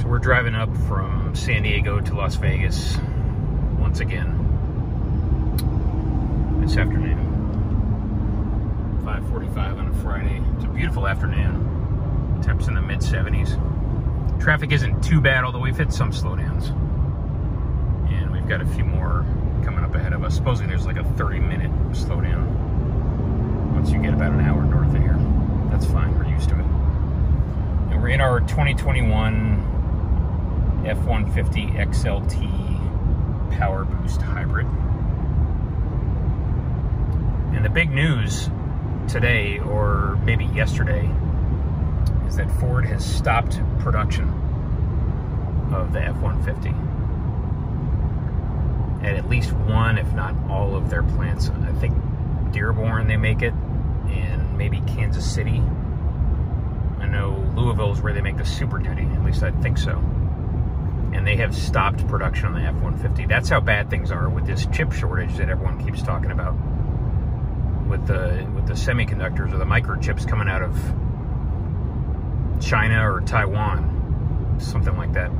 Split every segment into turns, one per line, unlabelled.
So we're driving up from San Diego to Las Vegas once again this afternoon. 5:45 on a Friday. It's a beautiful afternoon. Temps in the mid-70s. Traffic isn't too bad, although we've hit some slowdowns. And we've got a few more coming up ahead of us. Supposedly there's like a 30-minute slowdown once you get about an hour north of here. That's fine, we're used to it. And we're in our 2021 F-150 XLT Power Boost Hybrid. And the big news today, or maybe yesterday, is that Ford has stopped production of the F-150 at least one, if not all, of their plants. I think Dearborn they make it, and maybe Kansas City. I know Louisville's where they make the Super Duty, at least I think so. And they have stopped production on the F-150. That's how bad things are with this chip shortage that everyone keeps talking about. With the semiconductors or the microchips coming out of China or Taiwan, something like that.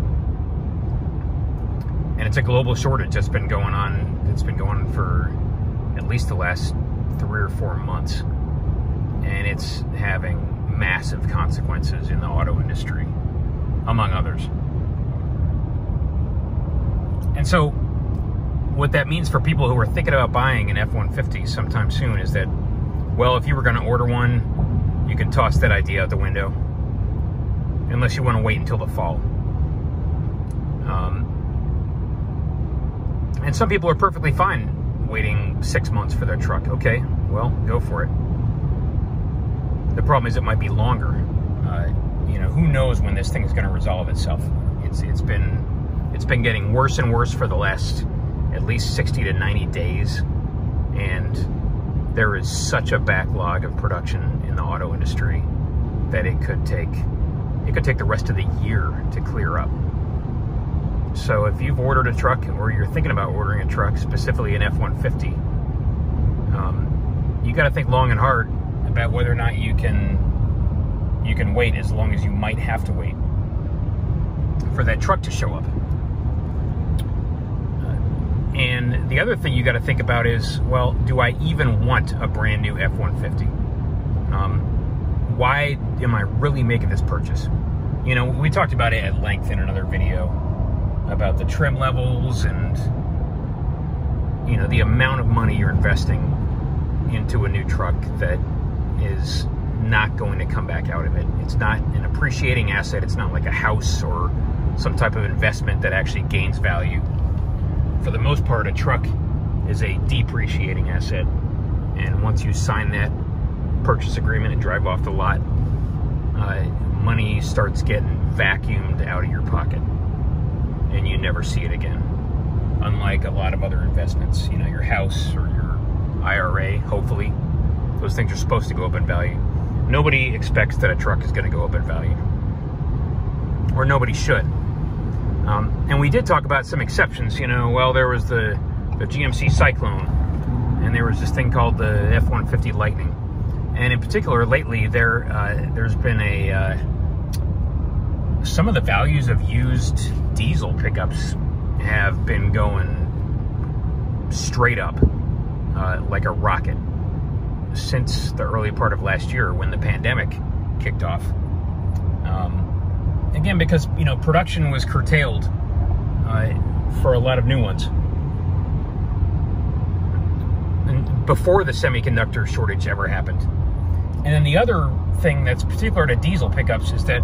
And it's a global shortage that's been going on. It's been going on for at least the last 3 or 4 months. And it's having massive consequences in the auto industry, among others. And so what that means for people who are thinking about buying an F-150 sometime soon is that, well, if you were going to order one, you can toss that idea out the window, unless you want to wait until the fall. And some people are perfectly fine waiting 6 months for their truck. Okay, well, go for it. The problem is it might be longer. Who knows when this thing is going to resolve itself? It's been getting worse and worse for the last at least 60 to 90 days, and there is such a backlog of production in the auto industry that it could take the rest of the year to clear up. So if you've ordered a truck, or you're thinking about ordering a truck, specifically an F-150, you got to think long and hard about whether or not you can wait as long as you might have to wait for that truck to show up. And the other thing you got to think about is, well, do I even want a brand new F-150? Why am I really making this purchase? We talked about it at length in another video about the trim levels and, the amount of money you're investing into a new truck that is not going to come back out of it. It's not an appreciating asset. It's not like a house or some type of investment that actually gains value. For the most part, a truck is a depreciating asset. And once you sign that purchase agreement and drive off the lot, money starts getting vacuumed out of your pocket, and you never see it again. Unlike a lot of other investments, your house or your IRA, hopefully, those things are supposed to go up in value. Nobody expects that a truck is going to go up in value, or nobody should. And we did talk about some exceptions. Well, there was the GMC Cyclone, and there was this thing called the F-150 Lightning. And in particular, lately, there's been some of the values of used diesel pickups have been going straight up like a rocket since the early part of last year when the pandemic kicked off. Again, because, production was curtailed for a lot of new ones. And before the semiconductor shortage ever happened. And then the other thing that's particular to diesel pickups is that,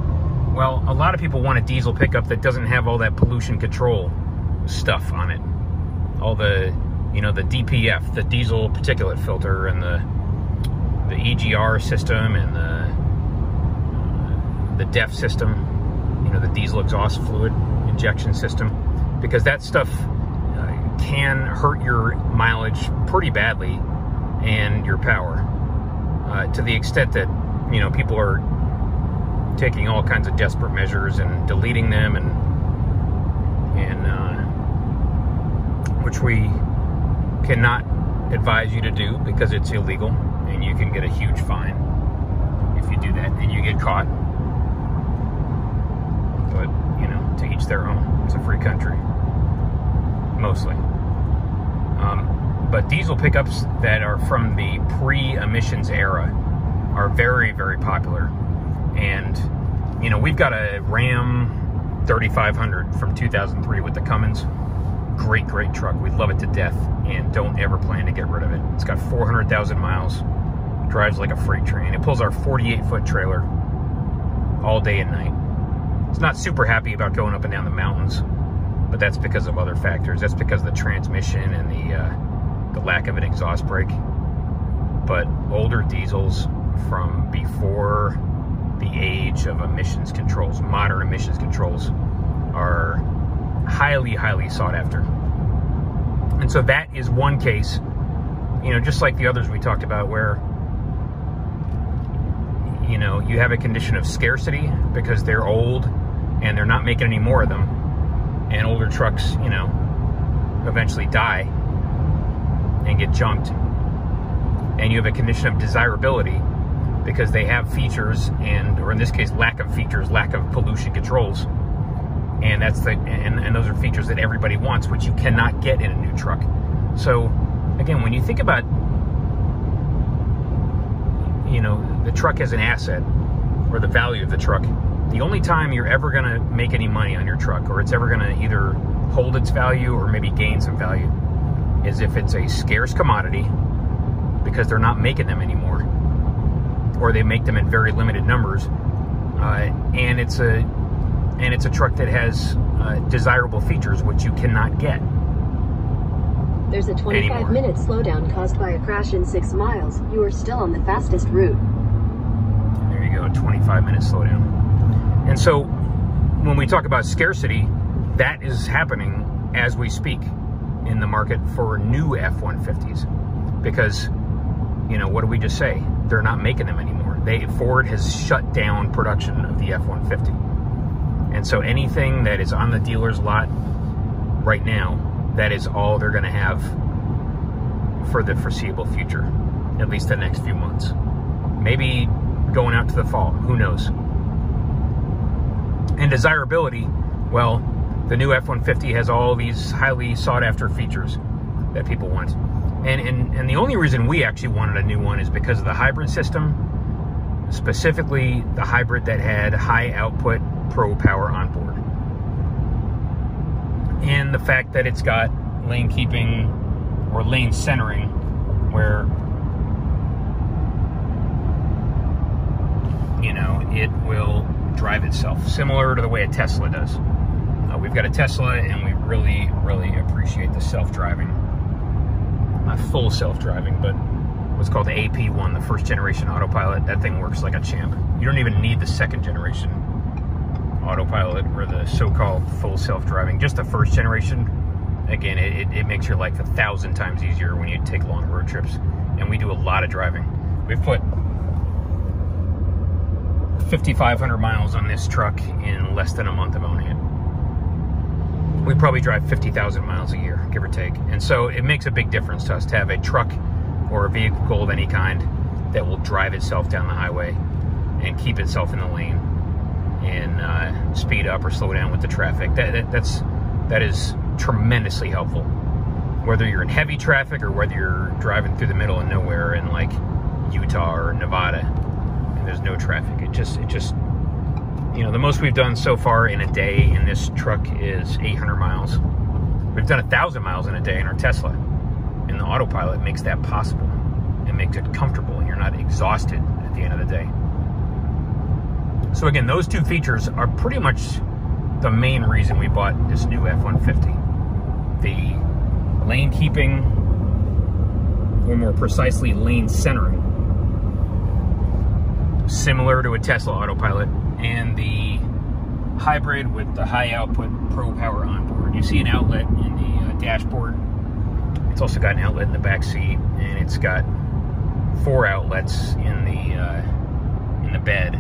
well, a lot of people want a diesel pickup that doesn't have all that pollution control stuff on it. All the, the DPF, the diesel particulate filter, and the EGR system, and the DEF system, the diesel exhaust fluid injection system, because that stuff can hurt your mileage pretty badly and your power, to the extent that, people are taking all kinds of desperate measures and deleting them, and which we cannot advise you to do because it's illegal, and you can get a huge fine if you do that and you get caught. But, each their own. It's a free country, mostly. But diesel pickups that are from the pre-emissions era are very, very popular. And, you know, we've got a Ram 3500 from 2003 with the Cummins. Great, great truck. We love it to death and don't ever plan to get rid of it. It's got 400,000 miles. Drives like a freight train. It pulls our 48-foot trailer all day and night. It's not super happy about going up and down the mountains, but that's because of other factors. That's because of the transmission and the lack of an exhaust brake. But older diesels from before the age of emissions controls, modern emissions controls, are highly, highly sought after. And so that is one case, you know, just like the others we talked about, where, you know, you have a condition of scarcity because they're old and they're not making any more of them. And older trucks, you know, eventually die and get junked. And you have a condition of desirability because they have features and, or in this case, lack of features, lack of pollution controls. And that's the, and those are features that everybody wants, which you cannot get in a new truck. So again, when you think about, you know, the truck as an asset or the value of the truck, the only time you're ever going to make any money on your truck, or it's ever going to either hold its value or maybe gain some value, is if it's a scarce commodity because they're not making them anymore, or they make them in very limited numbers, and it's a truck that has desirable features which you cannot get.
There's a 25-minute slowdown caused by a crash in 6 miles. You are still on the fastest route.
There you go, 25-minute slowdown. And so when we talk about scarcity, that is happening as we speak in the market for new F-150s. Because, you know, what did we just say? They're not making them anymore. Ford has shut down production of the F-150. And so anything that is on the dealer's lot right now, that is all they're going to have for the foreseeable future, at least the next few months. Maybe going out to the fall, who knows? And desirability, well, the new F-150 has all these highly sought-after features that people want. And the only reason we actually wanted a new one is because of the hybrid system, specifically the hybrid that had high output Pro Power on board. And the fact that it's got lane keeping or lane centering, where, you know, it will drive itself, similar to the way a Tesla does. We've got a Tesla and we really, really appreciate the self-driving. Not full self-driving, but what's called the AP1, the first generation autopilot. That thing works like a champ. You don't even need the second generation autopilot or the so-called full self-driving. Just the first generation, again, it makes your life 1,000 times easier when you take long road trips. And we do a lot of driving. We've put 5,500 miles on this truck in less than a month of owning it. We probably drive 50,000 miles a year, give or take. And so it makes a big difference to us to have a truck or a vehicle of any kind that will drive itself down the highway and keep itself in the lane and speed up or slow down with the traffic. That is tremendously helpful. Whether you're in heavy traffic or whether you're driving through the middle of nowhere in like Utah or Nevada and there's no traffic, it just, you know, the most we've done so far in a day in this truck is 800 miles. We've done 1,000 miles in a day in our Tesla. And the autopilot makes that possible. It makes it comfortable and you're not exhausted at the end of the day. So again, those two features are pretty much the main reason we bought this new F-150. The lane keeping, or more precisely, lane centering, similar to a Tesla autopilot, and the hybrid with the high output Pro Power on board. You see an outlet in the dashboard. It's also got an outlet in the back seat, and it's got 4 outlets in the bed.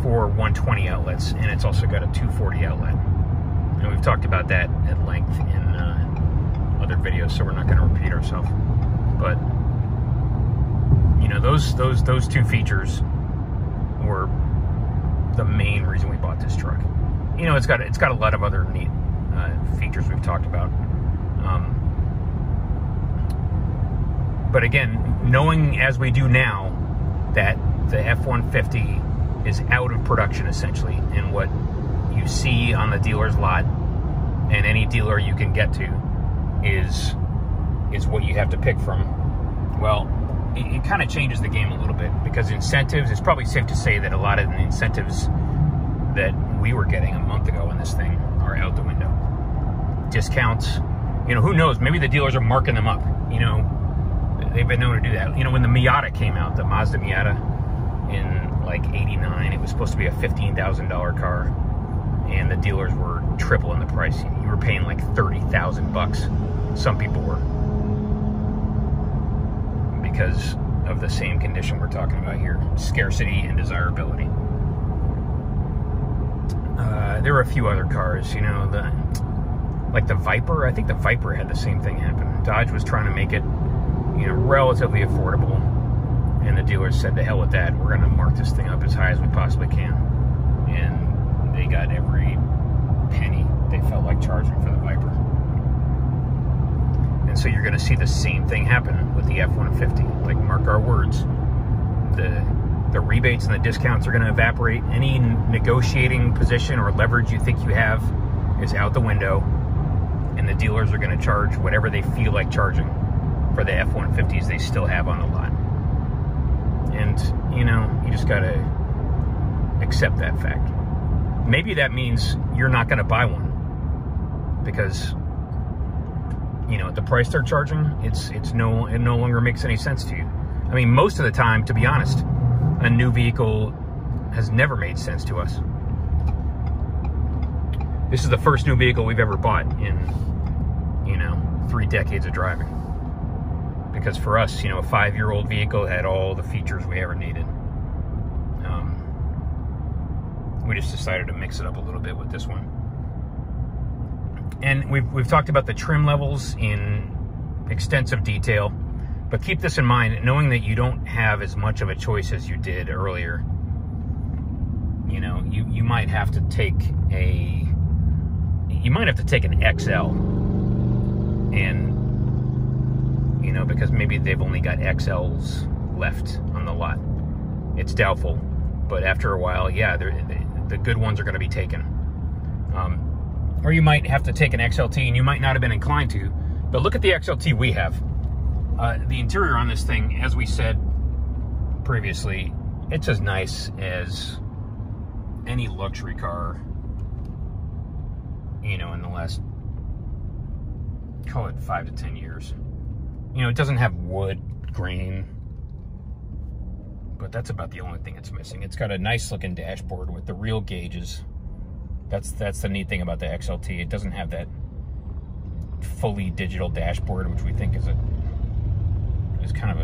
4 120 outlets, and it's also got a 240 outlet. And we've talked about that at length in other videos, so we're not going to repeat ourselves. But you know, those two features were the main reason we bought this truck. You know, it's got a lot of other neat features we've talked about. But again, knowing as we do now that the F-150 is out of production essentially, and what you see on the dealer's lot and any dealer you can get to is what you have to pick from. Well, it kind of changes the game a little bit, because incentives, it's probably safe to say that a lot of the incentives that we were getting a month ago on this thing are out the window. Discounts, you know, who knows, maybe the dealers are marking them up. You know, they've been known to do that. You know, when the Miata came out, the Mazda Miata in like '89, it was supposed to be a $15,000 car, and the dealers were tripling the price. You were paying like 30,000 bucks. Some people were, because of the same condition we're talking about here: scarcity and desirability. There were a few other cars, you know, like the Viper. I think the Viper had the same thing happen. Dodge was trying to make it, you know, relatively affordable, and the dealers said, to hell with that, we're going to mark this thing up as high as we possibly can. And they got every penny they felt like charging for the Viper. And so you're going to see the same thing happen with the F-150. Like, mark our words, the rebates and the discounts are going to evaporate. Any negotiating position or leverage you think you have is out the window, and the dealers are going to charge whatever they feel like charging for the F-150s they still have on the lot. And, you know, you just got to accept that fact. Maybe that means you're not going to buy one, because, you know, at the price they're charging, it no longer makes any sense to you. I mean, most of the time, to be honest, a new vehicle has never made sense to us. This is the first new vehicle we've ever bought in, you know, 3 decades of driving. Because for us, you know, a 5-year-old vehicle had all the features we ever needed. We just decided to mix it up a little bit with this one. And we've talked about the trim levels in extensive detail, but keep this in mind, knowing that you don't have as much of a choice as you did earlier. You know, you might have to take an XL, and, you know, because maybe they've only got XLs left on the lot. It's doubtful, but after a while, yeah, the good ones are going to be taken. Or you might have to take an XLT, and you might not have been inclined to, but look at the XLT we have. The interior on this thing, as we said previously, it's as nice as any luxury car, you know, in the last, call it 5 to 10 years. You know, it doesn't have wood grain, but that's about the only thing it's missing. It's got a nice looking dashboard with the real gauges. That's the neat thing about the XLT. It doesn't have that fully digital dashboard, which we think is kind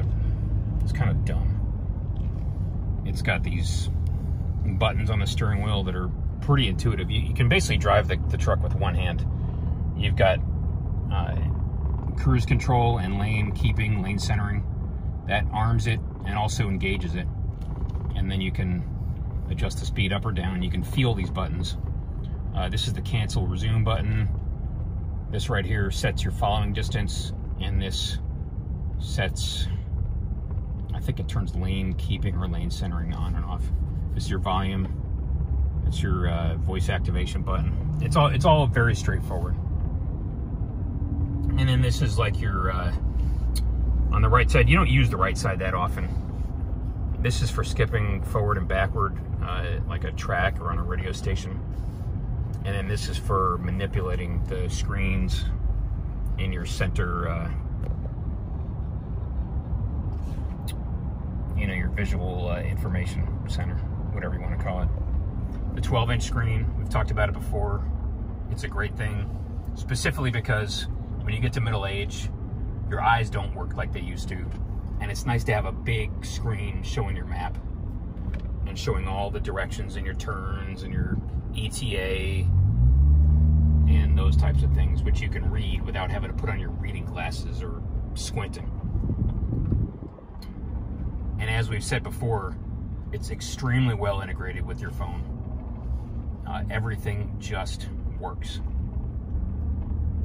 of dumb. It's got these buttons on the steering wheel that are pretty intuitive. You can basically drive the truck with one hand. You've got cruise control and lane keeping, lane centering. That arms it and also engages it. And then you can adjust the speed up or down. You can feel these buttons. This is the cancel resume button. This right here sets your following distance, and this sets, I think it turns lane keeping or lane centering on and off. This is your volume. It's your voice activation button. It's all very straightforward. And then this is like your, on the right side, you don't use the right side that often. This is for skipping forward and backward, like a track or on a radio station. And then this is for manipulating the screens in your center, you know, your visual information center, whatever you want to call it. The 12-inch screen, we've talked about it before. It's a great thing, specifically because when you get to middle age, your eyes don't work like they used to. And it's nice to have a big screen showing your map and showing all the directions and your turns and your ETA and those types of things, which you can read without having to put on your reading glasses or squinting. And as we've said before, it's extremely well integrated with your phone. Everything just works.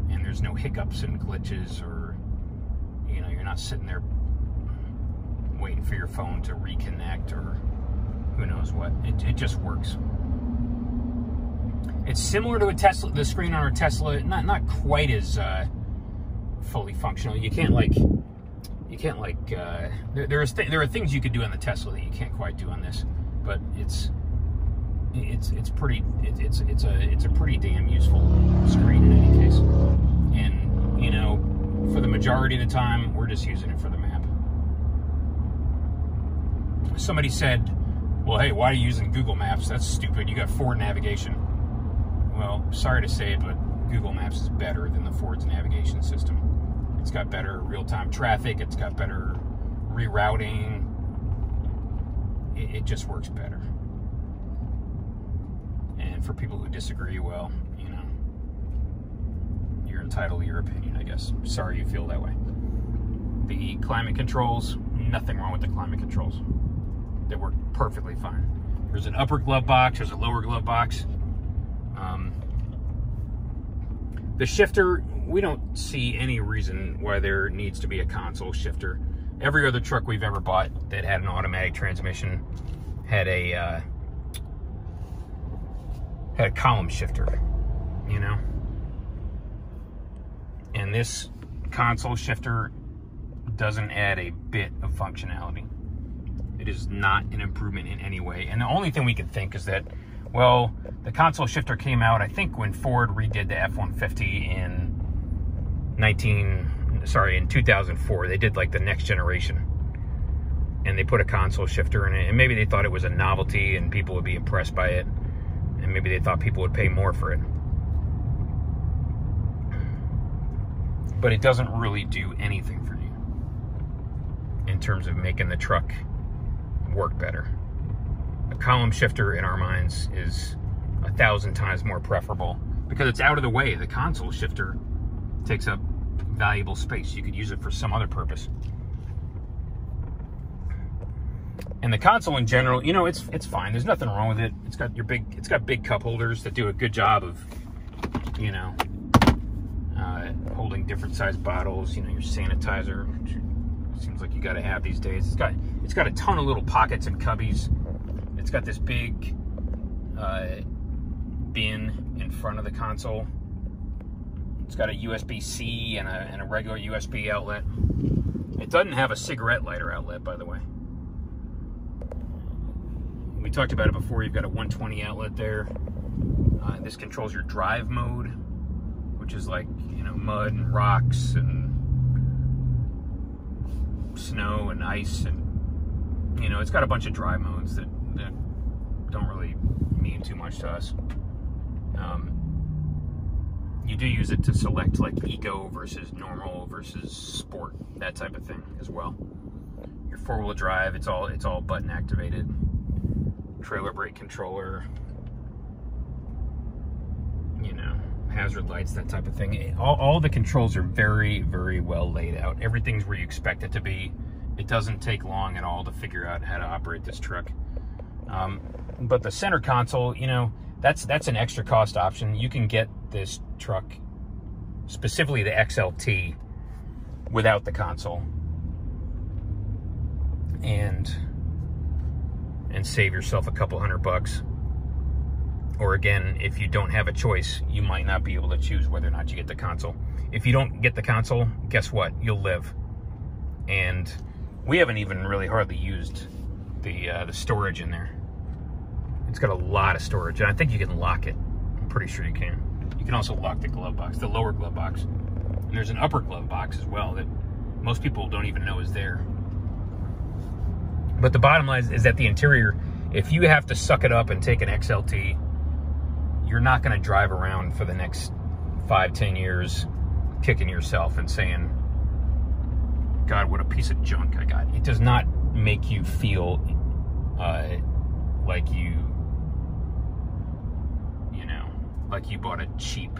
And there's no hiccups and glitches, or, you know, you're not sitting there waiting for your phone to reconnect or who knows what. It just works. It's similar to a Tesla, the screen on our Tesla, not quite as fully functional. You can't like there are things you could do on the Tesla that you can't quite do on this, but it's a pretty damn useful screen in any case. And, you know, for the majority of the time, we're just using it for the map. Somebody said, well, hey, why are you using Google Maps? That's stupid. You got Ford navigation. Well, sorry to say it, but Google Maps is better than the Ford's navigation system. It's got better real-time traffic. It's got better rerouting. It just works better. And for people who disagree, well, you know, you're entitled to your opinion, I guess. Sorry you feel that way. The climate controls, nothing wrong with the climate controls. They work perfectly fine. There's an upper glove box, there's a lower glove box. The shifter, we don't see any reason why there needs to be a console shifter. Every other truck we've ever bought that had an automatic transmission had a column shifter, you know? And this console shifter doesn't add a bit of functionality. It is not an improvement in any way. And the only thing we could think is that, well, the console shifter came out, I think, when Ford redid the F-150 in 2004. They did like the next generation. And they put a console shifter in it. And maybe they thought it was a novelty and people would be impressed by it. And maybe they thought people would pay more for it. But it doesn't really do anything for you in terms of making the truck work better. A column shifter, in our minds, is 1,000 times more preferable because it's out of the way. The console shifter takes up valuable space. You could use it for some other purpose. And the console in general, you know, it's fine. There's nothing wrong with it. It's got big cup holders that do a good job of, you know, holding different size bottles. You know, your sanitizer. Seems like you got to have these days. It's got a ton of little pockets and cubbies. It's got this big bin in front of the console. It's got a USB-C and a regular USB outlet. It doesn't have a cigarette lighter outlet, by the way. We talked about it before. You've got a 120 outlet there. This controls your drive mode, which is like, you know, mud and rocks and snow and ice, and, you know, it's got a bunch of drive modes that don't really mean too much to us. You do use it to select like eco versus normal versus sport, that type of thing as well. Your four-wheel drive, it's all button activated. Trailer brake controller, you know, hazard lights, that type of thing. All the controls are very, very well laid out. Everything's where you expect it to be. It doesn't take long at all to figure out how to operate this truck. But the center console, you know, that's an extra cost option. You can get this truck, specifically the XLT, without the console, and save yourself a couple $100. Or again, if you don't have a choice, you might not be able to choose whether or not you get the console. If you don't get the console, guess what? You'll live. And we haven't even really hardly used the storage in there. It's got a lot of storage, and I think you can lock it. I'm pretty sure you can. You can also lock the glove box, the lower glove box. And there's an upper glove box as well that most people don't even know is there. But the bottom line is that the interior, if you have to suck it up and take an XLT, you're not going to drive around for the next 5-10 years kicking yourself and saying, God, what a piece of junk I got. It does not make you feel like you know, like you bought a cheap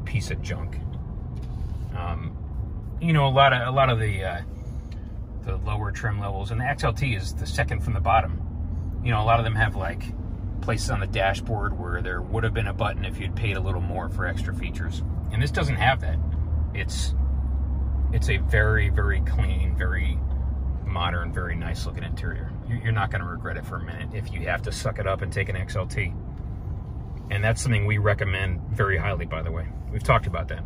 piece of junk. You know, a lot of the lower trim levels, and the XLT is the second from the bottom. You know, a lot of them have like places on the dashboard where there would have been a button if you'd paid a little more for extra features. And this doesn't have that. It's a very, very clean, very modern, very nice looking interior. You're not going to regret it for a minute if you have to suck it up and take an XLT. And that's something we recommend very highly, by the way. We've talked about that.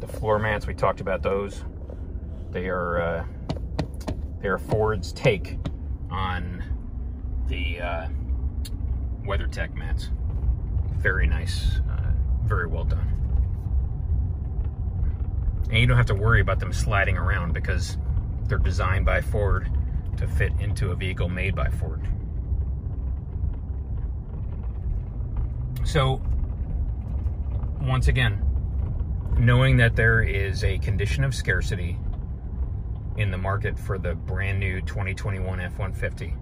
The floor mats, we talked about those. They are Ford's take on the WeatherTech mats. Very nice, very well done. And you don't have to worry about them sliding around because they're designed by Ford to fit into a vehicle made by Ford. So, once again, knowing that there is a condition of scarcity in the market for the brand new 2021 F-150,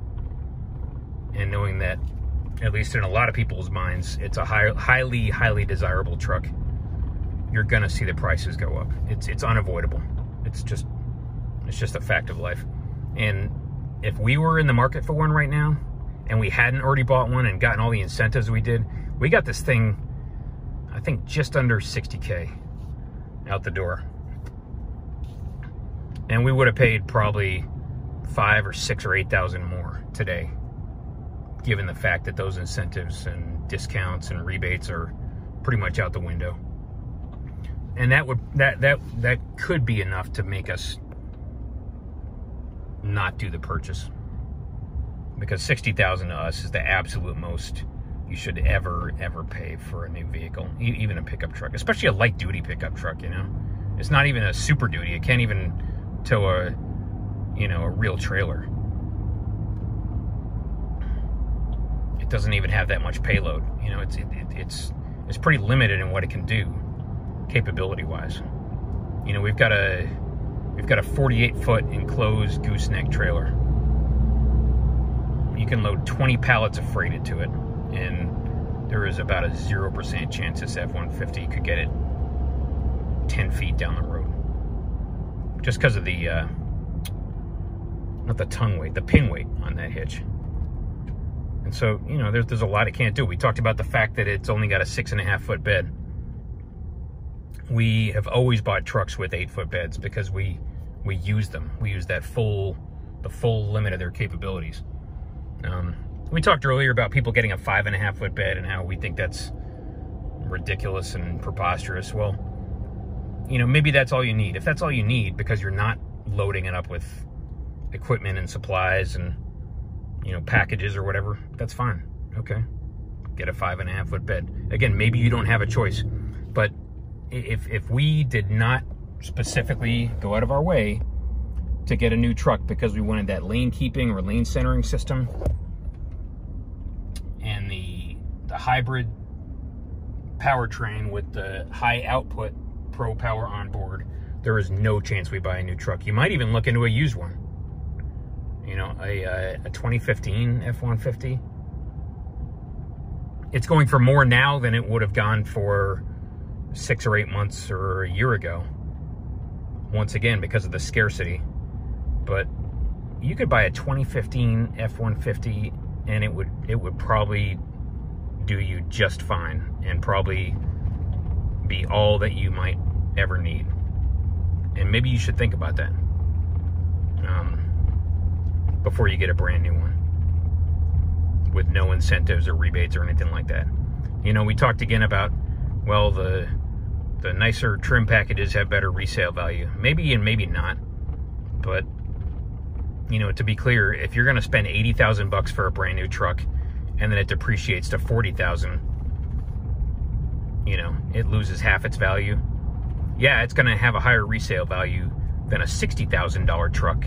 and knowing that, at least in a lot of people's minds, it's a highly, highly desirable truck, you're gonna see the prices go up. It's unavoidable. It's just a fact of life. And if we were in the market for one right now, and we hadn't already bought one and gotten all the incentives we did, we got this thing, I think, just under 60K out the door. And we would have paid probably 5 or 6 or 8,000 more today, given the fact that those incentives and discounts and rebates are pretty much out the window. And that could be enough to make us not do the purchase, because $60,000 to us is the absolute most you should ever pay for a new vehicle, even a pickup truck, especially a light duty pickup truck. You know, it's not even a super duty. It can't even tow a real trailer. It doesn't even have that much payload. You know, it's pretty limited in what it can do, capability wise. You know, we've got a 48-foot enclosed gooseneck trailer. You can load 20 pallets of freight into it, and there is about a 0% chance this F-150 could get it 10 feet down the road, just because of the not the tongue weight, the pin weight on that hitch. And so, you know, there's a lot it can't do. We talked about the fact that it's only got a 6.5-foot bed. We have always bought trucks with 8-foot beds because we use them. We use the full limit of their capabilities. We talked earlier about people getting a 5.5-foot bed and how we think that's ridiculous and preposterous. Well, you know, maybe that's all you need. If that's all you need because you're not loading it up with equipment and supplies and, you know, packages or whatever, that's fine. Okay, get a 5.5-foot bed. Again, maybe you don't have a choice, but if we did not specifically go out of our way to get a new truck because we wanted that lane keeping or lane centering system and the hybrid powertrain with the high output Pro Power on board, there is no chance we buy a new truck. You might even look into a used one. You know, a 2015 F-150. It's going for more now than it would have gone for 6 or 8 months or a year ago. Once again, because of the scarcity. But you could buy a 2015 F-150 and it would probably do you just fine and probably be all that you might ever need. And maybe you should think about that before you get a brand new one with no incentives or rebates or anything like that. You know, we talked again about, well, the nicer trim packages have better resale value. Maybe and maybe not. But, you know, to be clear, if you're going to spend $80,000 for a brand new truck and then it depreciates to $40,000, you know, it loses half its value. Yeah, it's going to have a higher resale value than a $60,000 truck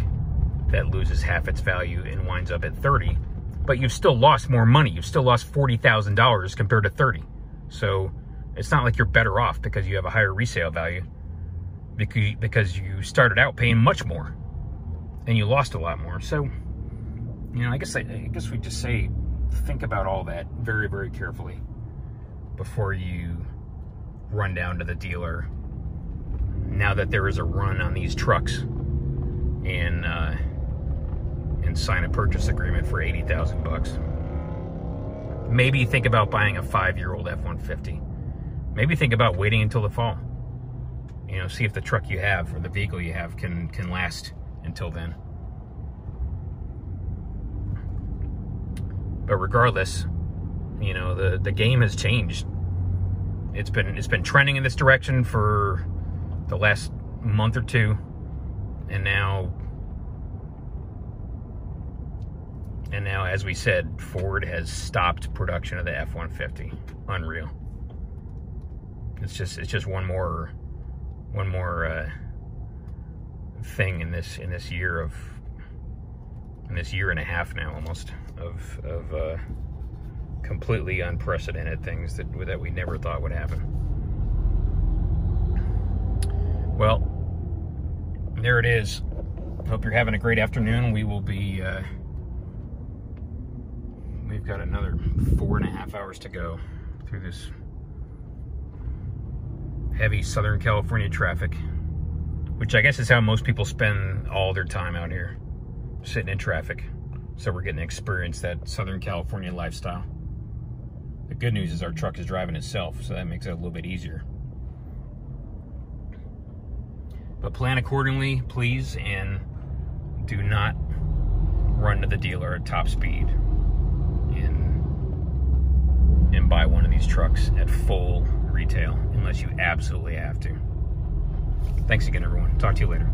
that loses half its value and winds up at $30,000. But you've still lost more money. You've still lost $40,000 compared to $30,000. So it's not like you're better off because you have a higher resale value, because you started out paying much more and you lost a lot more. So, you know, I guess we just say, think about all that very, very carefully before you run down to the dealer now that there is a run on these trucks and and sign a purchase agreement for 80,000 bucks. Maybe think about buying a 5-year-old F-150. Maybe think about waiting until the fall. You know, see if the truck you have or the vehicle you have can last until then. But regardless, you know, the game has changed. It's been trending in this direction for the last month or two, and now, as we said, Ford has stopped production of the F-150. Unreal. It's just one more thing in this year and a half now, almost, of completely unprecedented things that we never thought would happen. Well, there it is. Hope you're having a great afternoon. We will be, we've got another 4.5 hours to go through this heavy Southern California traffic, which I guess is how most people spend all their time out here, sitting in traffic. So we're getting to experience that Southern California lifestyle. The good news is our truck is driving itself, so that makes it a little bit easier. But plan accordingly, please, and do not run to the dealer at top speed and buy one of these trucks at full retail unless you absolutely have to. Thanks again, everyone. Talk to you later.